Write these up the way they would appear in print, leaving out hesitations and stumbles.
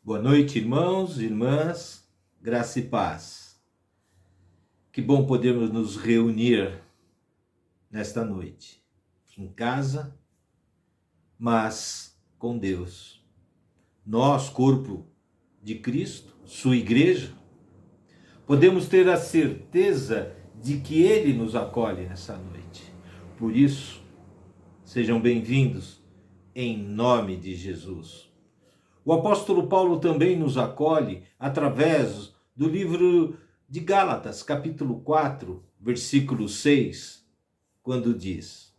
Boa noite, irmãos e irmãs, graça e paz. Que bom podermos nos reunir nesta noite, em casa, mas com Deus. Nós, corpo de Cristo, sua igreja, podemos ter a certeza de que Ele nos acolhe nessa noite. Por isso, sejam bem-vindos em nome de Jesus. O apóstolo Paulo também nos acolhe através do livro de Gálatas, capítulo 4, versículo 6, quando diz: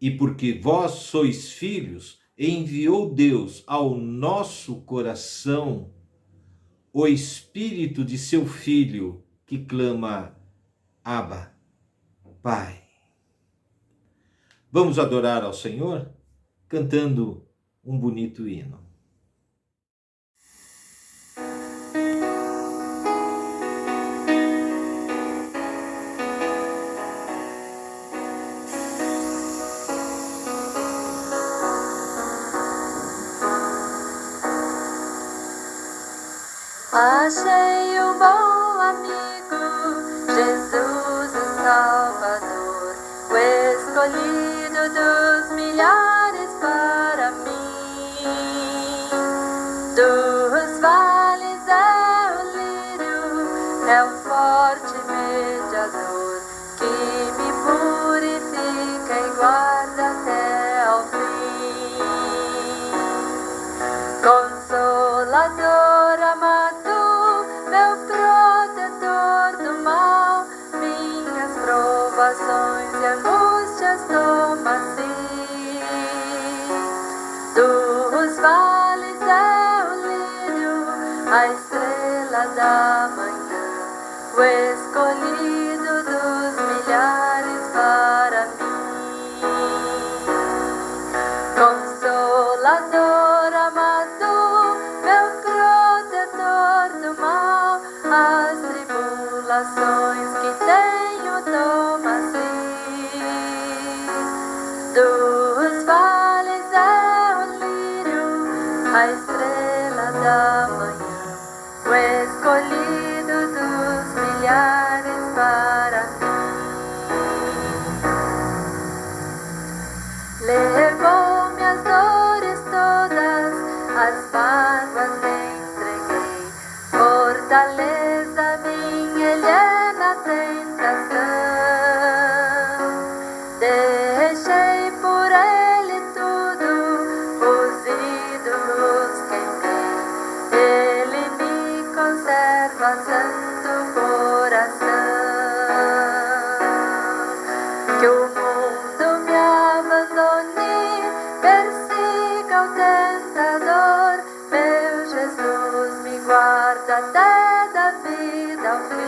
E porque vós sois filhos, enviou Deus ao nosso coração o Espírito de seu Filho, que clama, Abba, Pai. Vamos adorar ao Senhor cantando um bonito hino. Achei um bom amigo, Jesus o Salvador, o escolhido dos milhares para mim. Dos vales é o lírio, é um forte mediador, que me purifica e guarda até ao fim. Consolador amado, meu protetor do mal, minhas provações e angústias toma assim. Dos vales é o lírio, a estrela da manhã, o escolhido dos milhares para mim. Consolador amado, meu protetor do mal, as tribulações que tenho toma assim. Dos vales é o lírio, a estrela da manhã, o escolhido dos milhares para mim. Levou-me as dores todas, as mágoas entreguei, fortaleza minha, Ele é na tentação. Deixei por Ele tudo, os ídolos queimei, Ele me conserva santo coração. Que o mundo me abandone, persiga o tentador, meu Jesus me guarda até da vida ao fim.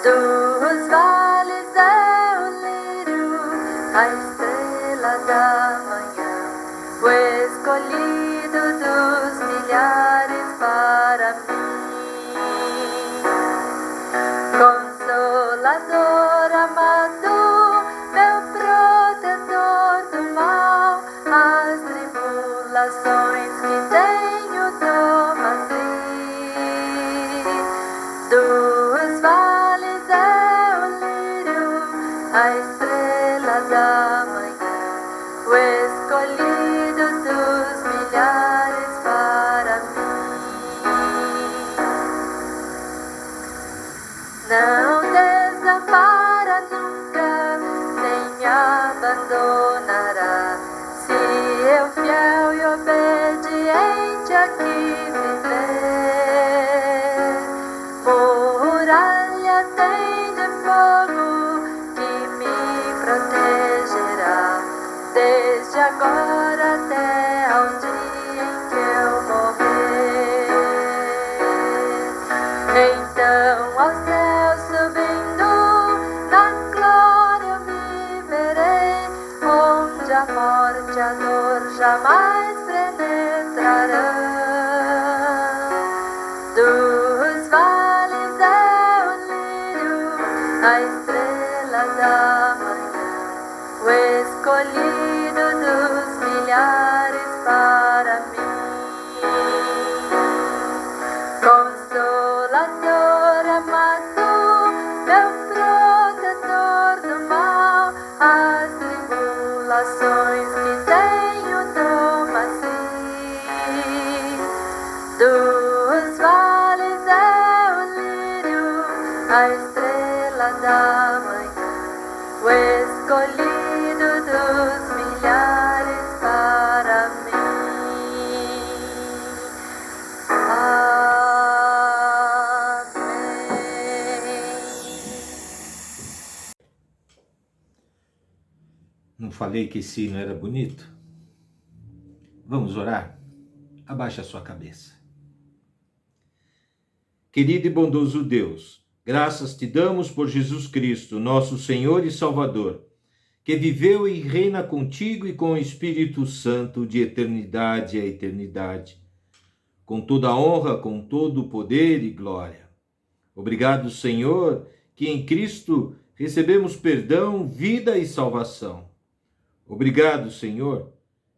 Dos vales é o lírio, a estrela da manhã, o escolhido dos milhares para mim. Consolador amado, meu protetor do mal, as tribulações que tenho toma assim. Dos vales é o lírio, a estrela da manhã, o escolhido dos milhares para mim. Não desampara nunca, nem me abandonará, se eu fiel e obediente aqui viver. Muralha tem de fogo que me protegerá, desde agora até ao dia em que eu morrer. Então ao céu subindo, na glória eu me verei, onde a morte e a dor jamais penetrarão. Dos vales é o lírio, a estrela da manhã, o escolhido dos milhares para falei que esse hino era bonito? Vamos orar? Abaixe a sua cabeça. Querido e bondoso Deus, graças te damos por Jesus Cristo, nosso Senhor e Salvador, que viveu e reina contigo e com o Espírito Santo de eternidade a eternidade, com toda honra, com todo o poder e glória. Obrigado, Senhor, que em Cristo recebemos perdão, vida e salvação. Obrigado, Senhor,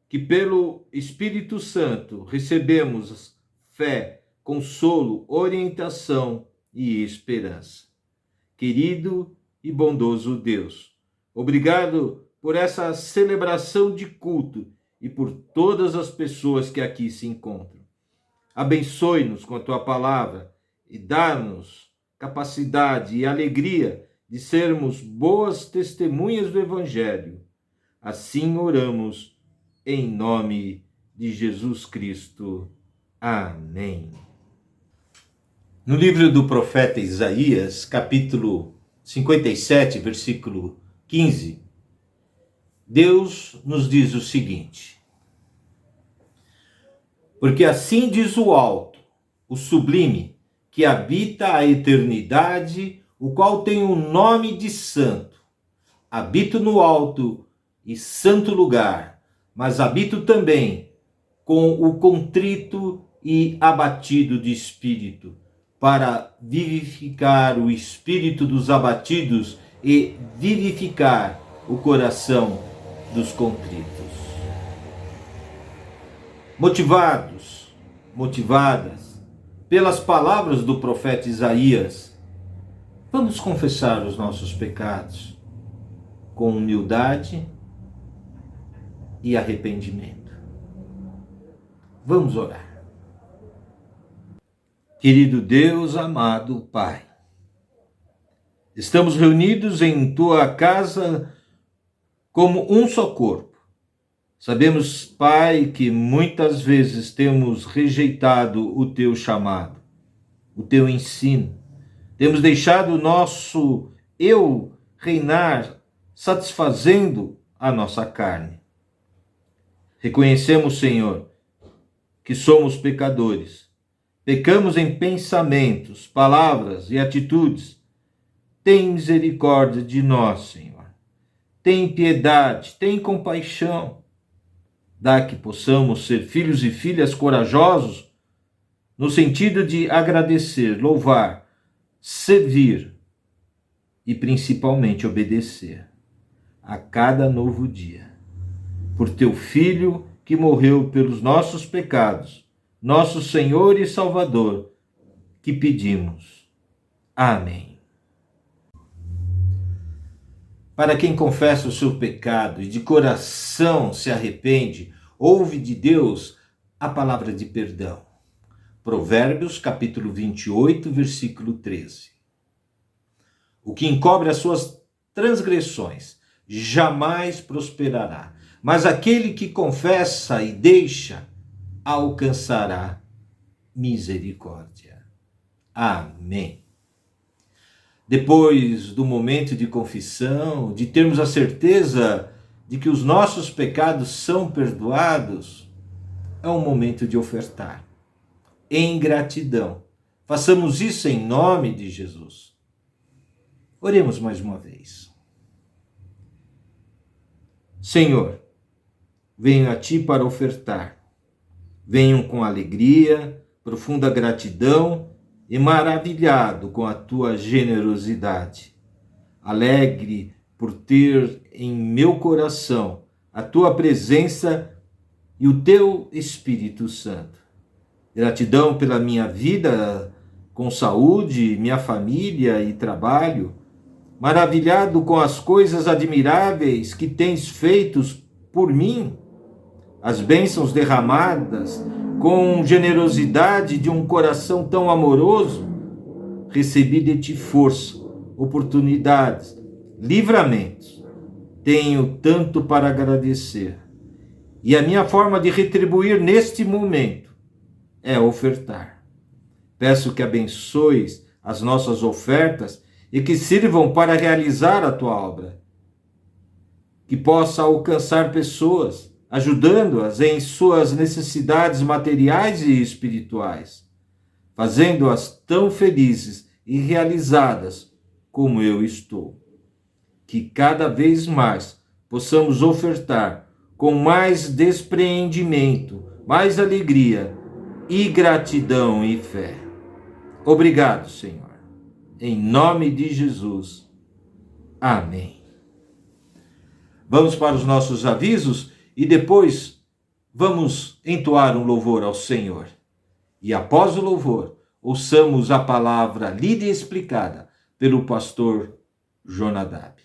que pelo Espírito Santo recebemos fé, consolo, orientação e esperança. Querido e bondoso Deus, obrigado por essa celebração de culto e por todas as pessoas que aqui se encontram. Abençoe-nos com a tua palavra e dá-nos capacidade e alegria de sermos boas testemunhas do Evangelho. Assim oramos em nome de Jesus Cristo. Amém. No livro do profeta Isaías, capítulo 57, versículo 15, Deus nos diz o seguinte: porque assim diz o alto, o sublime, que habita a eternidade, o qual tem o nome de santo. Habito no alto e santo lugar, mas habito também com o contrito e abatido de espírito, para vivificar o espírito dos abatidos e vivificar o coração dos contritos. Motivadas pelas palavras do profeta Isaías, vamos confessar os nossos pecados com humildade e arrependimento. Vamos orar. Querido Deus, amado Pai, estamos reunidos em tua casa como um só corpo. Sabemos, Pai, que muitas vezes temos rejeitado o teu chamado, o teu ensino. Temos deixado o nosso eu reinar, satisfazendo a nossa carne. Reconhecemos, Senhor, que somos pecadores. Pecamos em pensamentos, palavras e atitudes. Tem misericórdia de nós, Senhor. Tem piedade, tem compaixão. Dá que possamos ser filhos e filhas corajosos, no sentido de agradecer, louvar, servir e principalmente obedecer a cada novo dia. Por teu Filho que morreu pelos nossos pecados, nosso Senhor e Salvador, que pedimos. Amém. Para quem confessa o seu pecado e de coração se arrepende, ouve de Deus a palavra de perdão. Provérbios, capítulo 28, versículo 13. O que encobre as suas transgressões jamais prosperará, mas aquele que confessa e deixa alcançará misericórdia. Amém. Depois do momento de confissão, de termos a certeza de que os nossos pecados são perdoados, é um momento de ofertar, em gratidão. Façamos isso em nome de Jesus. Oremos mais uma vez. Senhor, venho a Ti para ofertar. Venho com alegria, profunda gratidão e maravilhado com a Tua generosidade. Alegre por ter em meu coração a Tua presença e o Teu Espírito Santo. Gratidão pela minha vida com saúde, minha família e trabalho. Maravilhado com as coisas admiráveis que tens feitos por mim, as bênçãos derramadas com generosidade de um coração tão amoroso. Recebi de ti força, oportunidades, livramentos. Tenho tanto para agradecer. E a minha forma de retribuir neste momento é ofertar. Peço que abençoes as nossas ofertas e que sirvam para realizar a tua obra. que possa alcançar pessoas, ajudando-as em suas necessidades materiais e espirituais, fazendo-as tão felizes e realizadas como eu estou. Que cada vez mais possamos ofertar com mais despreendimento, mais alegria e gratidão e fé. Obrigado, Senhor. Em nome de Jesus. Amém. Vamos para os nossos avisos e depois vamos entoar um louvor ao Senhor. E após o louvor, ouçamos a palavra lida e explicada pelo pastor Jonadab.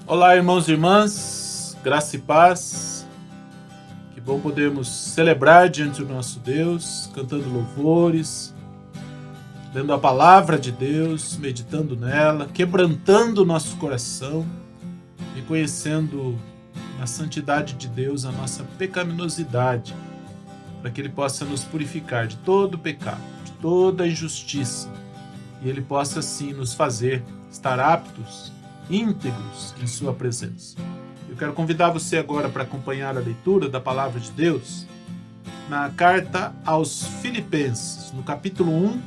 Olá, irmãos e irmãs, graça e paz. Que bom podermos celebrar diante do nosso Deus, cantando louvores, lendo a palavra de Deus, meditando nela, quebrantando o nosso coração, reconhecendo na santidade de Deus a nossa pecaminosidade, para que Ele possa nos purificar de todo pecado, de toda injustiça, e Ele possa assim nos fazer estar aptos, íntegros em sua presença. Eu quero convidar você agora para acompanhar a leitura da palavra de Deus na carta aos Filipenses, no capítulo 1.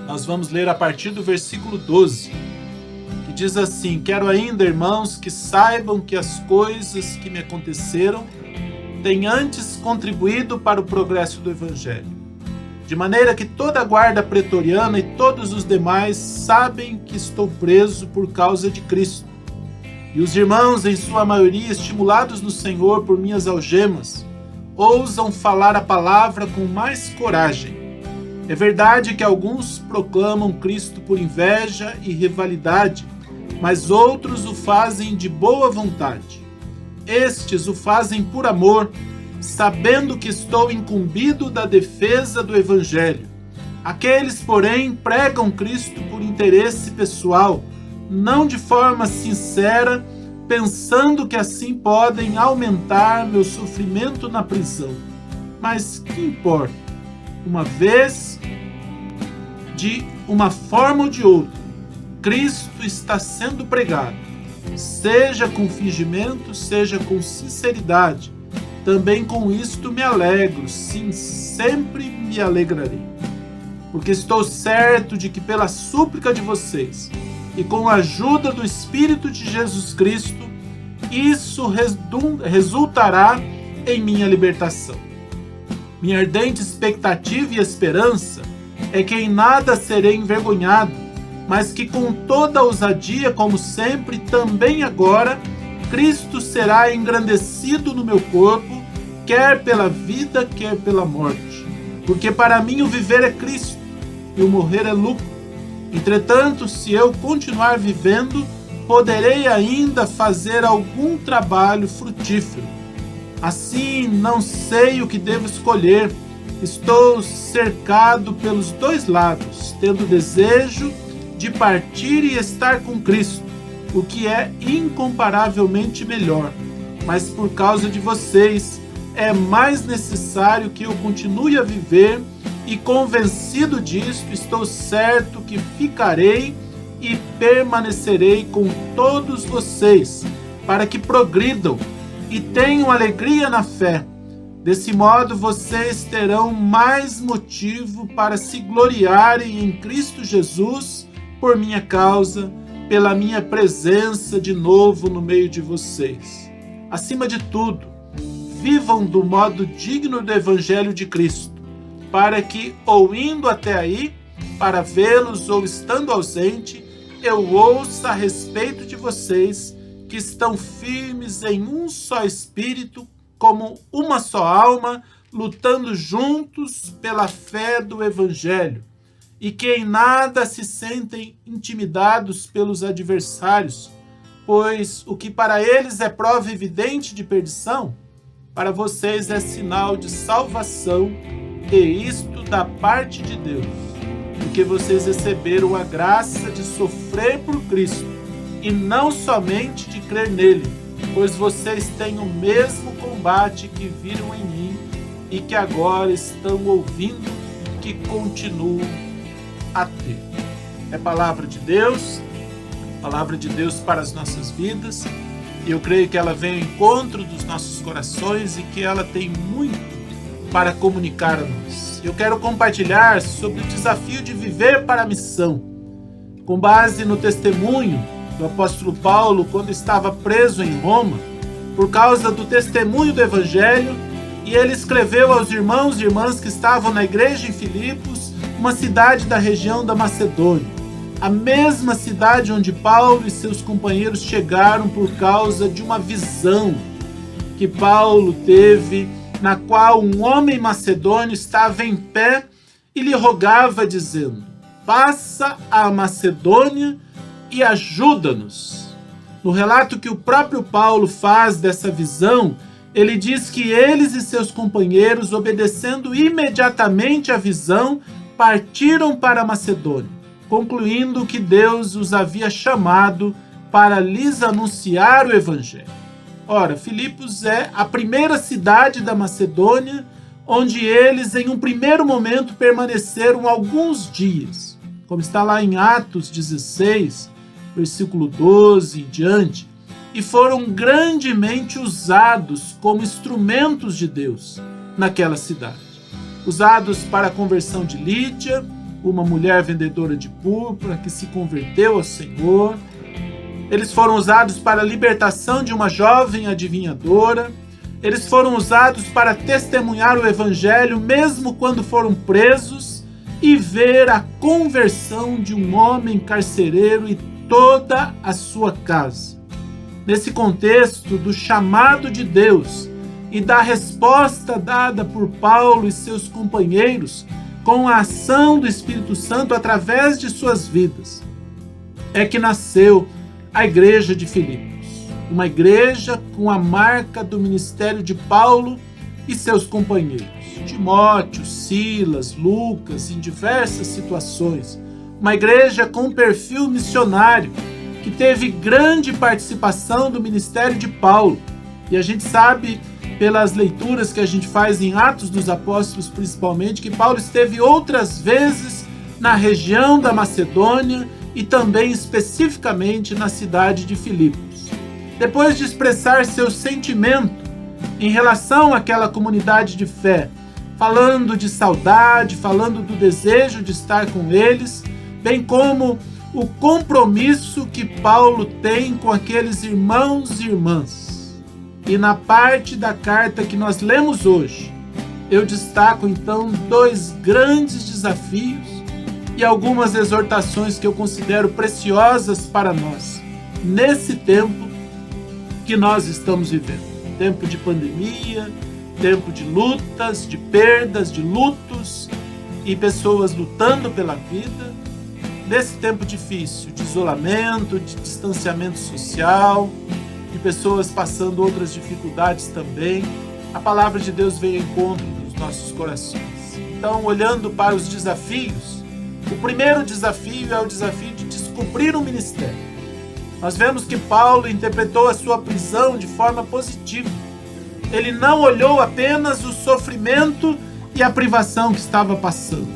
Nós vamos ler a partir do versículo 12, que diz assim: quero ainda, irmãos, que saibam que as coisas que me aconteceram têm antes contribuído para o progresso do Evangelho, de maneira que toda a guarda pretoriana e todos os demais sabem que estou preso por causa de Cristo. E os irmãos, em sua maioria, estimulados no Senhor por minhas algemas, ousam falar a palavra com mais coragem. É verdade que alguns proclamam Cristo por inveja e rivalidade, mas outros o fazem de boa vontade. Estes o fazem por amor, sabendo que estou incumbido da defesa do Evangelho. Aqueles, porém, pregam Cristo por interesse pessoal, não de forma sincera, pensando que assim podem aumentar meu sofrimento na prisão. Mas que importa? Uma vez, de uma forma ou de outra, Cristo está sendo pregado, seja com fingimento, seja com sinceridade. Também com isto me alegro, sim, sempre me alegrarei. Porque estou certo de que pela súplica de vocês e com a ajuda do Espírito de Jesus Cristo, isso resultará em minha libertação. Minha ardente expectativa e esperança é que em nada serei envergonhado, mas que com toda ousadia, como sempre, também agora, Cristo será engrandecido no meu corpo, quer pela vida, quer pela morte. Porque para mim o viver é Cristo e o morrer é lucro. Entretanto, se eu continuar vivendo, poderei ainda fazer algum trabalho frutífero. Assim, não sei o que devo escolher. Estou cercado pelos dois lados, tendo desejo de partir e estar com Cristo, o que é incomparavelmente melhor. Mas por causa de vocês, é mais necessário que eu continue a viver, e convencido disto, estou certo que ficarei e permanecerei com todos vocês, para que progridam e tenham alegria na fé. Desse modo, vocês terão mais motivo para se gloriarem em Cristo Jesus por minha causa, pela minha presença de novo no meio de vocês. Acima de tudo, vivam do modo digno do Evangelho de Cristo, para que, ou indo até aí, para vê-los ou estando ausente, eu ouça a respeito de vocês, que estão firmes em um só espírito, como uma só alma, lutando juntos pela fé do Evangelho, e que em nada se sentem intimidados pelos adversários, pois o que para eles é prova evidente de perdição, para vocês é sinal de salvação, e isto da parte de Deus, porque vocês receberam a graça de sofrer por Cristo, e não somente de crer nele, pois vocês têm o mesmo combate que viram em mim e que agora estão ouvindo que continuam a ter. É palavra de Deus para as nossas vidas, e eu creio que ela vem ao encontro dos nossos corações e que ela tem muito para comunicar a nós. Eu quero compartilhar sobre o desafio de viver para a missão, com base no testemunho do apóstolo Paulo quando estava preso em Roma, por causa do testemunho do Evangelho, e ele escreveu aos irmãos e irmãs que estavam na igreja em Filipos, uma cidade da região da Macedônia, a mesma cidade onde Paulo e seus companheiros chegaram por causa de uma visão que Paulo teve, na qual um homem macedônio estava em pé e lhe rogava, dizendo: passa à Macedônia e ajuda-nos. No relato que o próprio Paulo faz dessa visão, ele diz que eles e seus companheiros, obedecendo imediatamente a visão, partiram para a Macedônia, concluindo que Deus os havia chamado para lhes anunciar o Evangelho. Ora, Filipos é a primeira cidade da Macedônia, onde eles, em um primeiro momento, permaneceram alguns dias, como está lá em Atos 16, versículo 12 em diante, e foram grandemente usados como instrumentos de Deus naquela cidade. Usados para a conversão de Lídia, uma mulher vendedora de púrpura que se converteu ao Senhor. Eles foram usados para a libertação de uma jovem adivinhadora. Eles foram usados para testemunhar o Evangelho mesmo quando foram presos e ver a conversão de um homem carcereiro e toda a sua casa. Nesse contexto do chamado de Deus e da resposta dada por Paulo e seus companheiros com a ação do Espírito Santo através de suas vidas, é que nasceu a igreja de Filipos, uma igreja com a marca do ministério de Paulo e seus companheiros, Timóteo, Silas, Lucas, em diversas situações, uma igreja com perfil missionário, que teve grande participação do ministério de Paulo. E a gente sabe, pelas leituras que a gente faz em Atos dos Apóstolos principalmente, que Paulo esteve outras vezes na região da Macedônia e também especificamente na cidade de Filipos. Depois de expressar seu sentimento em relação àquela comunidade de fé, falando de saudade, falando do desejo de estar com eles, bem como o compromisso que Paulo tem com aqueles irmãos e irmãs. E na parte da carta que nós lemos hoje, eu destaco então 2 grandes desafios e algumas exortações que eu considero preciosas para nós, nesse tempo que nós estamos vivendo. Tempo de pandemia, tempo de lutas, de perdas, de lutos e pessoas lutando pela vida. Nesse tempo difícil, de isolamento, de distanciamento social, de pessoas passando outras dificuldades também, a palavra de Deus vem ao encontro dos nossos corações. Então, olhando para os desafios, o primeiro desafio é o desafio de descobrir um ministério. Nós vemos que Paulo interpretou a sua prisão de forma positiva. Ele não olhou apenas o sofrimento e a privação que estava passando.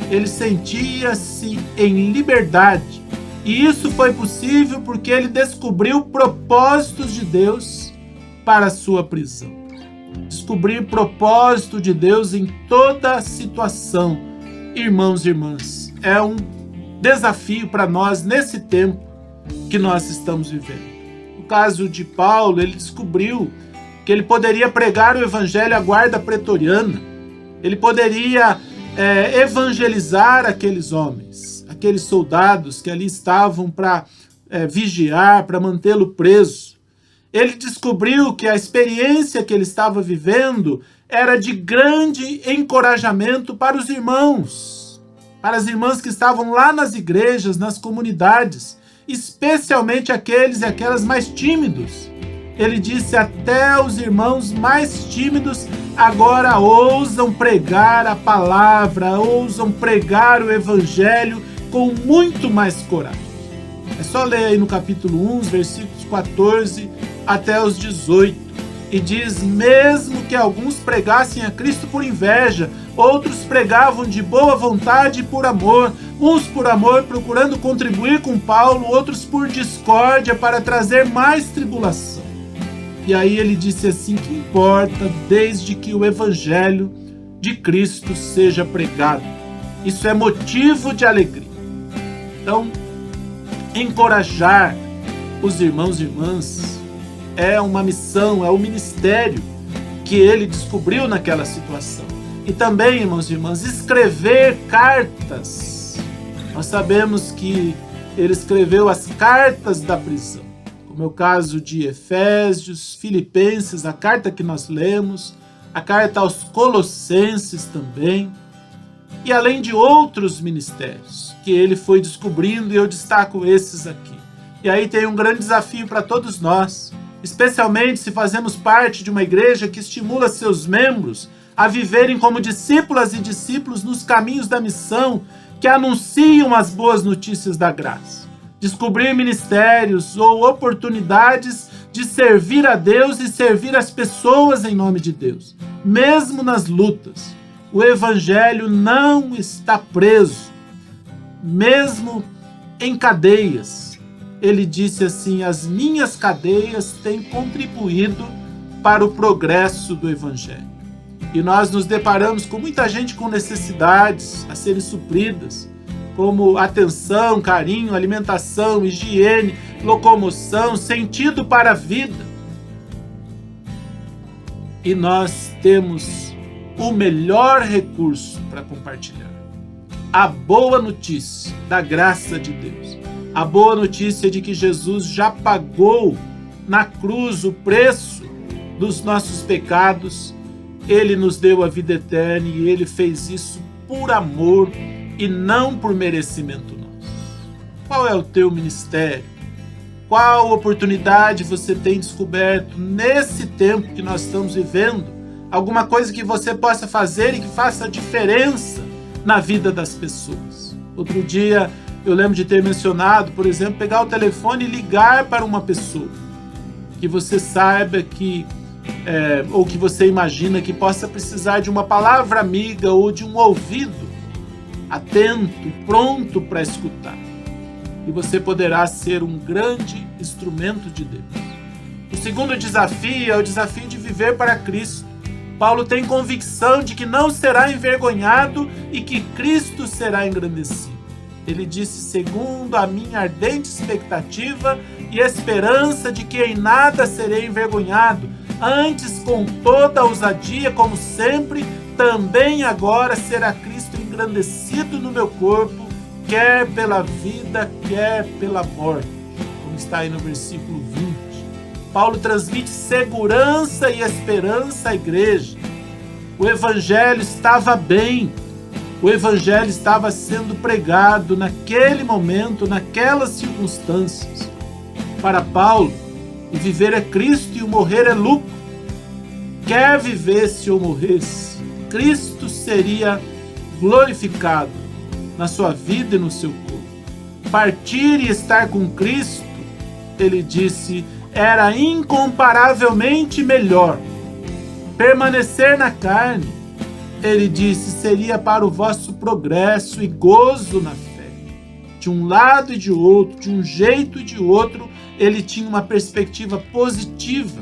Ele sentia-se em liberdade. E isso foi possível porque ele descobriu propósitos de Deus para a sua prisão. Descobrir propósito de Deus em toda a situação, irmãos e irmãs, é um desafio para nós nesse tempo que nós estamos vivendo. No caso de Paulo, ele descobriu que ele poderia pregar o evangelho à guarda pretoriana. Ele poderia evangelizar aqueles homens, aqueles soldados que ali estavam para vigiar, para mantê-lo preso. Ele descobriu que a experiência que ele estava vivendo era de grande encorajamento para os irmãos, para as irmãs que estavam lá nas igrejas, nas comunidades, especialmente aqueles e aquelas mais tímidos. Ele disse: até os irmãos mais tímidos agora ousam pregar a palavra, ousam pregar o evangelho com muito mais coragem. É só ler aí no capítulo 1, os versículos 14 até os 18. E diz: mesmo que alguns pregassem a Cristo por inveja, outros pregavam de boa vontade e por amor, uns por amor procurando contribuir com Paulo, outros por discórdia para trazer mais tribulação. E aí ele disse assim: que importa desde que o evangelho de Cristo seja pregado. Isso é motivo de alegria. Então, encorajar os irmãos e irmãs é uma missão, é um ministério que ele descobriu naquela situação. E também, irmãos e irmãs, escrever cartas. Nós sabemos que ele escreveu as cartas da prisão, como é o caso de Efésios, Filipenses, a carta que nós lemos, a carta aos Colossenses também, e além de outros ministérios que ele foi descobrindo, e eu destaco esses aqui. E aí tem um grande desafio para todos nós, especialmente se fazemos parte de uma igreja que estimula seus membros a viverem como discípulas e discípulos nos caminhos da missão, que anunciam as boas notícias da graça. Descobrir ministérios ou oportunidades de servir a Deus e servir as pessoas em nome de Deus, mesmo nas lutas. O evangelho não está preso, mesmo em cadeias. Ele disse assim: as minhas cadeias têm contribuído para o progresso do evangelho. E nós nos deparamos com muita gente com necessidades a serem supridas, como atenção, carinho, alimentação, higiene, locomoção, sentido para a vida. E nós temos o melhor recurso para compartilhar: a boa notícia da graça de Deus. A boa notícia de que Jesus já pagou na cruz o preço dos nossos pecados. Ele nos deu a vida eterna e Ele fez isso por amor e não por merecimento nosso. Qual é o teu ministério? Qual oportunidade você tem descoberto nesse tempo que nós estamos vivendo? Alguma coisa que você possa fazer e que faça diferença na vida das pessoas. Outro dia eu lembro de ter mencionado, por exemplo, pegar o telefone e ligar para uma pessoa que você saiba que ou que você imagina que possa precisar de uma palavra amiga ou de um ouvido atento, pronto para escutar. E você poderá ser um grande instrumento de Deus. O segundo desafio é o desafio de viver para Cristo. Paulo tem convicção de que não será envergonhado e que Cristo será engrandecido. Ele disse: segundo a minha ardente expectativa e esperança de que em nada serei envergonhado, antes com toda a ousadia, como sempre, também agora será Cristo engrandecido no meu corpo, quer pela vida, quer pela morte. Como está aí no versículo 20. Paulo transmite segurança e esperança à igreja. O evangelho estava bem. O evangelho estava sendo pregado naquele momento, naquelas circunstâncias. Para Paulo, o viver é Cristo e o morrer é lucro. Quer vivesse ou morresse, Cristo seria glorificado na sua vida e no seu corpo. Partir e estar com Cristo, ele disse, era incomparavelmente melhor. Permanecer na carne, ele disse, seria para o vosso progresso e gozo na fé. De um lado e de outro, de um jeito e de outro, ele tinha uma perspectiva positiva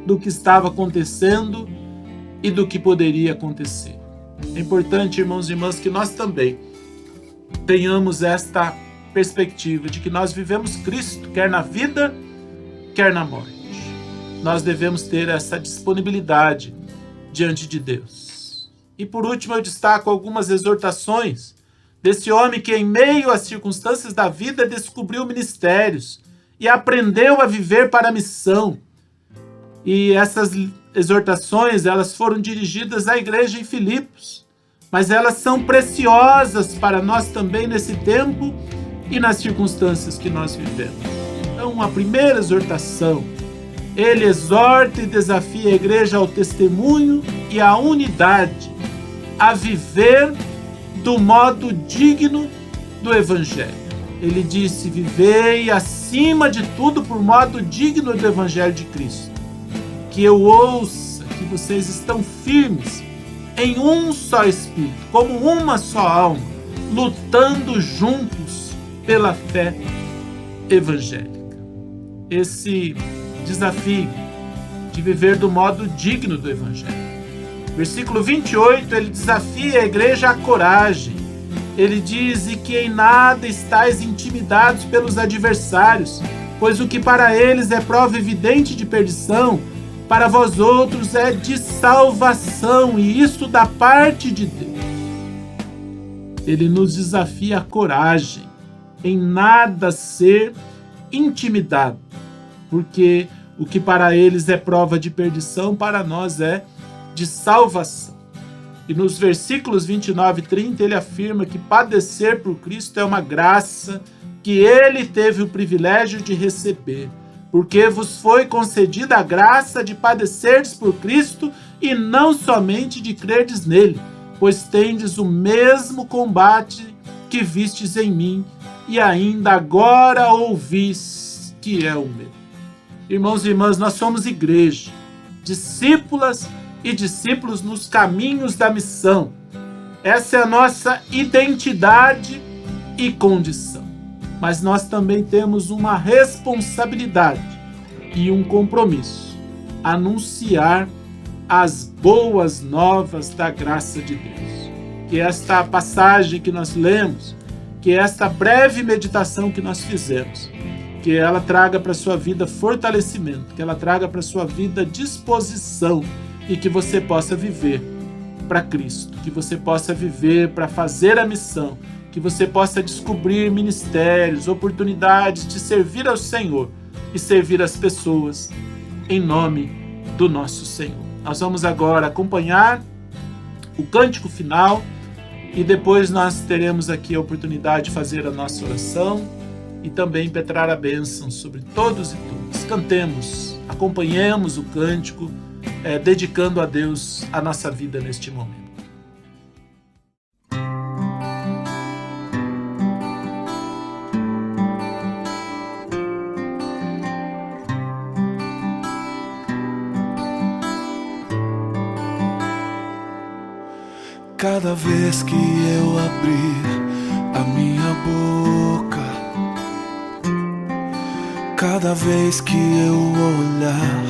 do que estava acontecendo e do que poderia acontecer. É importante, irmãos e irmãs, que nós também tenhamos esta perspectiva de que nós vivemos Cristo, quer na vida, quer na morte. Nós devemos ter essa disponibilidade diante de Deus. E por último, eu destaco algumas exortações desse homem que, em meio às circunstâncias da vida, descobriu ministérios e aprendeu a viver para a missão. E essas exortações, elas foram dirigidas à igreja em Filipos, mas elas são preciosas para nós também nesse tempo e nas circunstâncias que nós vivemos. Então, a primeira exortação, ele exorta e desafia a igreja ao testemunho e à unidade, a viver do modo digno do Evangelho. Ele disse, vivei acima de tudo por modo digno do Evangelho de Cristo. Que eu ouça que vocês estão firmes em um só Espírito, como uma só alma, lutando juntos pela fé evangélica. Esse desafio de viver do modo digno do Evangelho. Versículo 28, ele desafia a igreja à coragem. Ele diz, e que em nada estáis intimidados pelos adversários, pois o que para eles é prova evidente de perdição, para vós outros é de salvação, e isso da parte de Deus. Ele nos desafia à coragem, em nada ser intimidado, porque o que para eles é prova de perdição, para nós é de salvação. E nos versículos 29 e 30 ele afirma que padecer por Cristo é uma graça que ele teve o privilégio de receber, porque vos foi concedida a graça de padecerdes por Cristo e não somente de crerdes nele, pois tendes o mesmo combate que vistes em mim e ainda agora ouvis que é o meu. Irmãos e irmãs, nós somos igreja, discípulas e discípulos nos caminhos da missão. Essa é a nossa identidade e condição. Mas nós também temos uma responsabilidade e um compromisso: anunciar as boas novas da graça de Deus. Que esta passagem que nós lemos, que esta breve meditação que nós fizemos, que ela traga para a sua vida fortalecimento, que ela traga para a sua vida disposição e que você possa viver para Cristo, que você possa viver para fazer a missão, que você possa descobrir ministérios, oportunidades de servir ao Senhor e servir as pessoas em nome do nosso Senhor. Nós vamos agora acompanhar o cântico final e depois nós teremos aqui a oportunidade de fazer a nossa oração e também impetrar a bênção sobre todos e todas. Cantemos, acompanhemos o cântico, dedicando a Deus a nossa vida neste momento. Cada vez que eu abrir a minha boca, cada vez que eu olhar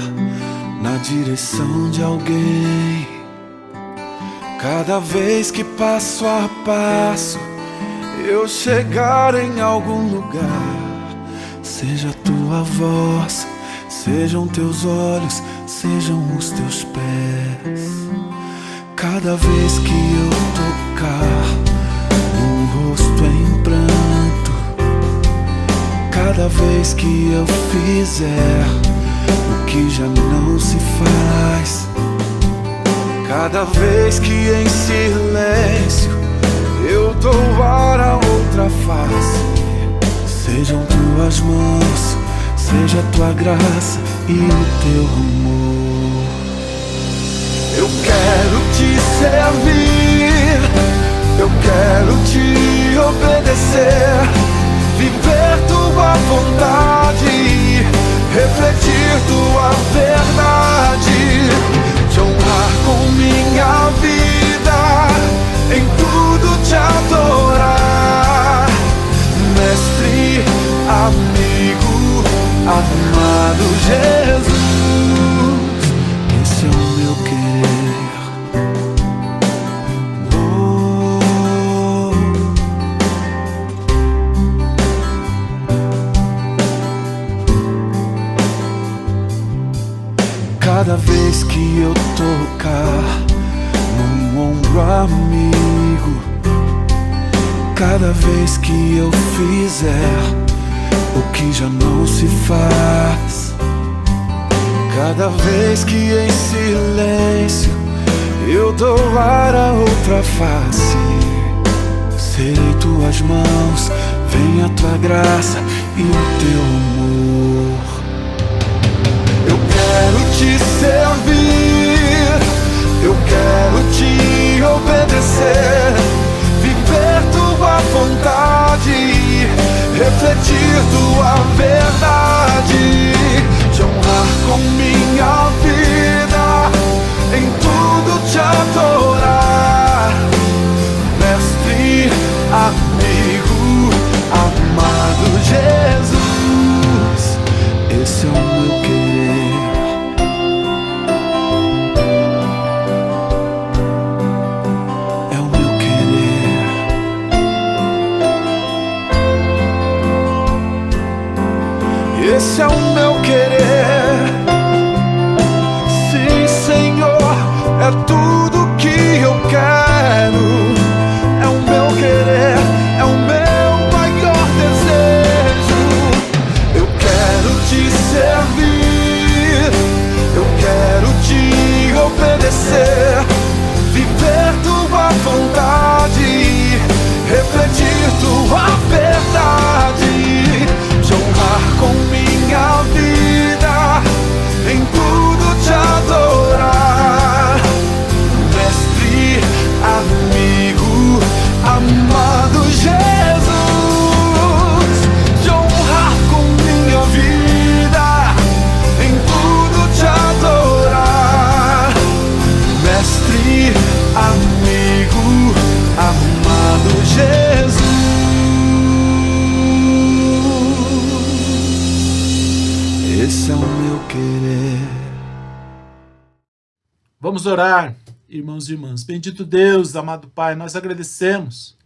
na direção de alguém, cada vez que passo a passo eu chegar em algum lugar, seja a tua voz, sejam teus olhos, sejam os teus pés. Cada vez que eu tocar num rosto em pranto, cada vez que eu fizer o que já não se faz, cada vez que em silêncio eu dou ar a outra face, sejam tuas mãos, seja a tua graça e o teu amor. Eu quero te servir, eu quero te obedecer, viver tua vontade, refletir tua verdade, te honrar com minha vida, em tudo te adorar. Mestre, amigo, amado Jesus, esse é o meu querer. Cada vez que eu tocar num ombro amigo, cada vez que eu fizer o que já não se faz, cada vez que em silêncio eu dou ar a outra face, serei tuas mãos, vem a tua graça e o teu amor. Eu quero te servir, eu quero te obedecer, viver tua vontade, refletir tua verdade, te honrar com minha vida, em tudo te adorar. Mestre, amigo, amado Jesus, esse é o meu querer. Esse é o meu querer. Sim, Senhor, é tudo que eu quero. É o meu querer, é o meu maior desejo. Eu quero te servir, eu quero te obedecer, viver tua vontade, refletir tua verdade, Vamos orar, irmãos e irmãs. Bendito Deus, amado Pai, nós agradecemos,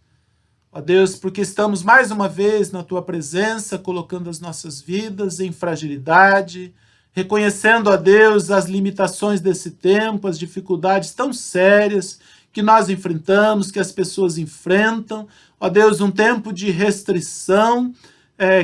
ó Deus, porque estamos mais uma vez na Tua presença, colocando as nossas vidas em fragilidade, reconhecendo, ó Deus, as limitações desse tempo, as dificuldades tão sérias que nós enfrentamos, que as pessoas enfrentam. Ó Deus, um tempo de restrição,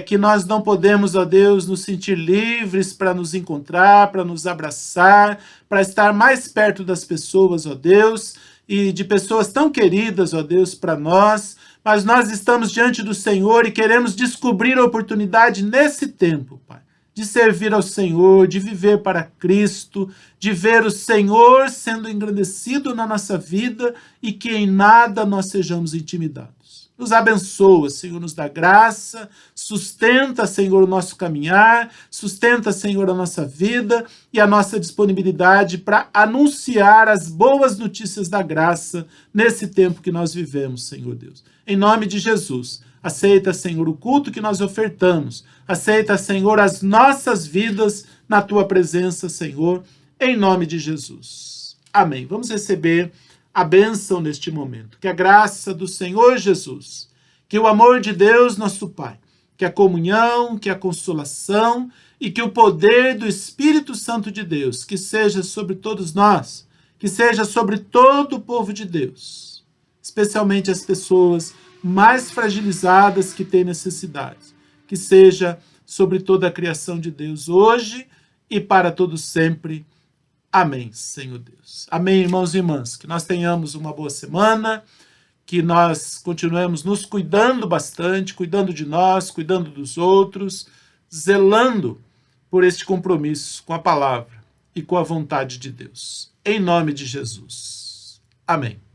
que nós não podemos, ó Deus, nos sentir livres para nos encontrar, para nos abraçar, para estar mais perto das pessoas, ó Deus, e de pessoas tão queridas, ó Deus, para nós. Mas nós estamos diante do Senhor e queremos descobrir a oportunidade nesse tempo, Pai, de servir ao Senhor, de viver para Cristo, de ver o Senhor sendo engrandecido na nossa vida e que em nada nós sejamos intimidados. Nos abençoa, Senhor, nos dá graça, sustenta, Senhor, o nosso caminhar, sustenta, Senhor, a nossa vida e a nossa disponibilidade para anunciar as boas notícias da graça nesse tempo que nós vivemos, Senhor Deus. Em nome de Jesus, aceita, Senhor, o culto que nós ofertamos, aceita, Senhor, as nossas vidas na Tua presença, Senhor, em nome de Jesus. Amém. Vamos receber a bênção neste momento. Que a graça do Senhor Jesus, que o amor de Deus, nosso Pai, que a comunhão, que a consolação e que o poder do Espírito Santo de Deus, que seja sobre todos nós, que seja sobre todo o povo de Deus, especialmente as pessoas mais fragilizadas que têm necessidades, que seja sobre toda a criação de Deus hoje e para todos sempre. Amém, Senhor Deus. Amém, irmãos e irmãs. Que nós tenhamos uma boa semana, que nós continuemos nos cuidando bastante, cuidando de nós, cuidando dos outros, zelando por este compromisso com a palavra e com a vontade de Deus. Em nome de Jesus. Amém.